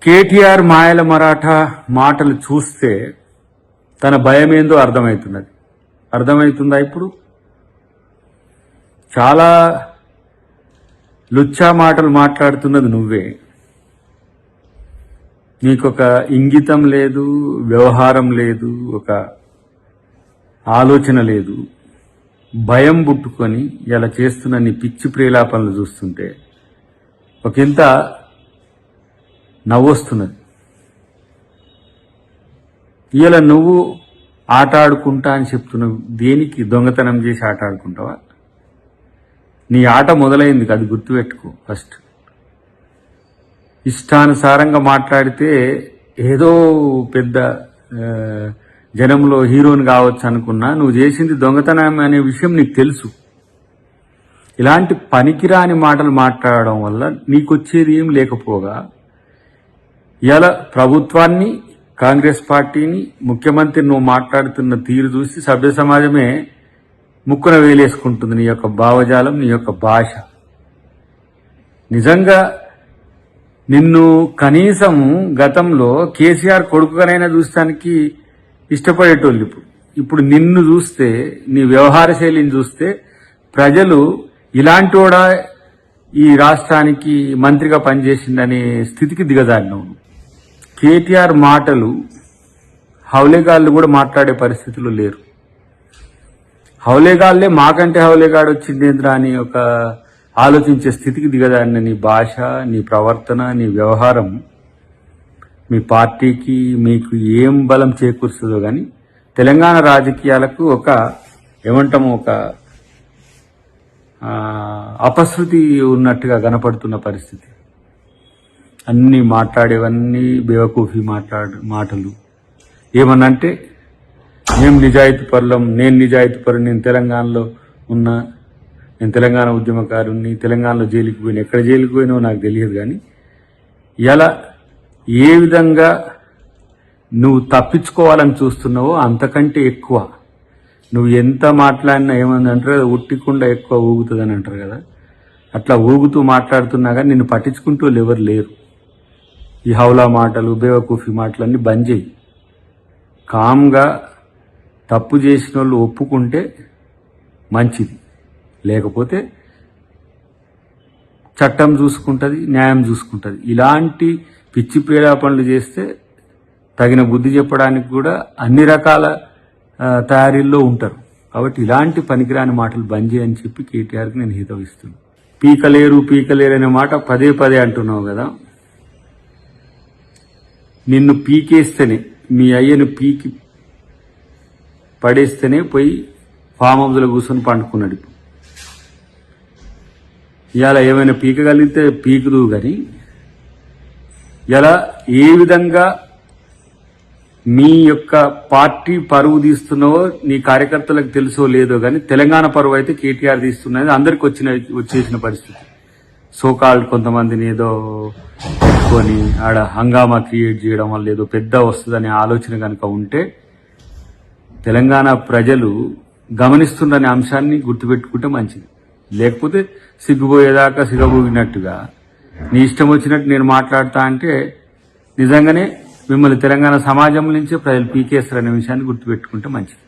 కేటీఆర్ మాయల మరాఠా మాటలు చూస్తే తన భయమేందో అర్థమవుతున్నది. అర్థమవుతుందా? ఇప్పుడు చాలా లుచ్చా మాటలు మాట్లాడుతున్నది నువ్వే. నీకొక ఇంగితం లేదు, వ్యవహారం లేదు, ఒక ఆలోచన లేదు. భయం పుట్టుకొని ఇలా చేస్తున్న నీ పిచ్చి ప్రేలాపనలు చూస్తుంటే ఒకంత నవ్వొస్తున్నది. ఇలా నువ్వు ఆట ఆడుకుంటా అని చెప్తున్నావు. దేనికి? దొంగతనం చేసి ఆట ఆడుకుంటావా? నీ ఆట మొదలైంది, అది గుర్తుపెట్టుకో. ఫస్ట్ ఇష్టానుసారంగా మాట్లాడితే ఏదో పెద్ద జనంలో హీరోని కావచ్చు అనుకున్నా, నువ్వు చేసింది దొంగతనం అనే విషయం నీకు తెలుసు. ఇలాంటి పనికిరాని మాటలు మాట్లాడడం వల్ల నీకొచ్చేది ఏం లేకపోగా ఇలా ప్రభుత్వాన్ని, కాంగ్రెస్ పార్టీని, ముఖ్యమంత్రి నువ్వు మాట్లాడుతున్న తీరు చూసి సభ్య సమాజమే ముక్కున వేలేసుకుంటుంది. నీ యొక్క భావజాలం, నీ యొక్క భాష. నిజంగా నిన్ను కనీసం గతంలో కేసీఆర్ కొడుకుగానైనా చూస్తానికి ఇష్టపడేటోళ్ళు. ఇప్పుడు నిన్ను చూస్తే, నీ వ్యవహార శైలిని చూస్తే ప్రజలు ఇలాంటోడా ఈ రాష్ట్రానికి మంత్రిగా పనిచేసిందనే స్థితికి దిగజారినావు. కేటీఆర్ మాటలు హౌలేగాళ్ళు కూడా మాట్లాడే పరిస్థితులు లేరు. హౌలేగాళ్లే మాకంటే హౌలేగాడు వచ్చిందేంద్రా అని ఒక ఆలోచించే స్థితికి దిగజారిన నీ భాష, నీ ప్రవర్తన, నీ వ్యవహారం మీ పార్టీకి, మీకు ఏం బలం చేకూరుస్తుందో కానీ తెలంగాణ రాజకీయాలకు ఒక ఏమంటాము, ఒక అపశృతి ఉన్నట్టుగా కనపడుతున్న పరిస్థితి. అన్నీ మాట్లాడేవన్నీ బేవకూఫీ మాటలు. ఏమన్నంటే మేము నిజాయితీ పరులం, నేను నిజాయితీ పరు, నేను తెలంగాణలో ఉన్నా, నేను తెలంగాణ ఉద్యమకారుని, తెలంగాణలో జైలుకి పోయినా. ఎక్కడ జైలుకి పోయినావో నాకు తెలియదు కానీ ఇలా ఏ విధంగా నువ్వు తప్పించుకోవాలని చూస్తున్నావో అంతకంటే ఎక్కువ నువ్వు ఎంత మాట్లాడినా ఏమని అంటారు, ఉట్టికుండా ఎక్కువ ఊగుతుందని అంటారు కదా, అట్లా ఊగుతూ మాట్లాడుతున్నా కానీ నిన్ను పట్టించుకుంటూ వాళ్ళు ఎవరు లేరు. ఈ హౌలా మాటలు, బేవకూఫీ మాటలన్నీ బంద్ చేయి. కామ్గా తప్పు చేసిన వాళ్ళు ఒప్పుకుంటే మంచిది, లేకపోతే చట్టం చూసుకుంటుంది, న్యాయం చూసుకుంటుంది. ఇలాంటి పిచ్చి ప్రేరేపణలు చేస్తే తగిన బుద్ధి చెప్పడానికి కూడా అన్ని రకాల తయారీల్లో ఉంటారు. కాబట్టి ఇలాంటి పనికిరాని మాటలు బంద్ చేయని చెప్పి కేటీఆర్కి నేను హితవిస్తున్నాను. పీకలేరు అనే మాట పదే పదే అంటున్నావు కదా. నిన్ను పీకేస్తేనే, మీ అయ్యను పీకి పడేస్తేనే పోయి ఫామ్ హౌస్లో కూర్చొని పండుకున్నాడు. ఇవాళ ఏమైనా పీకగలిగితే పీకుదు కానీ ఇలా ఏ విధంగా మీ యొక్క పార్టీ పరువు తీస్తున్నావో నీ కార్యకర్తలకు తెలుసో లేదో కానీ తెలంగాణ పరువు అయితే కేటీఆర్ తీస్తున్నది అందరికి వచ్చేసిన పరిస్థితి. సోకాల్డ్ కొంతమందిని ఏదో పెట్టుకొని ఆడ హంగామా క్రియేట్ చేయడం వల్ల ఏదో పెద్ద వస్తుందనే ఆలోచన కనుక ఉంటే తెలంగాణ ప్రజలు గమనిస్తున్న అంశాన్ని గుర్తుపెట్టుకుంటే మంచిది. లేకపోతే సిగ్గుపోయేదాకా సిగబోగినట్టుగా నీ ఇష్టం వచ్చినట్టు నేను మాట్లాడతా అంటే నిజంగానే మిమ్మల్ని తెలంగాణ సమాజం నుంచే ప్రజలు పీకేస్తారనే విషయాన్ని గుర్తుపెట్టుకుంటే మంచిది.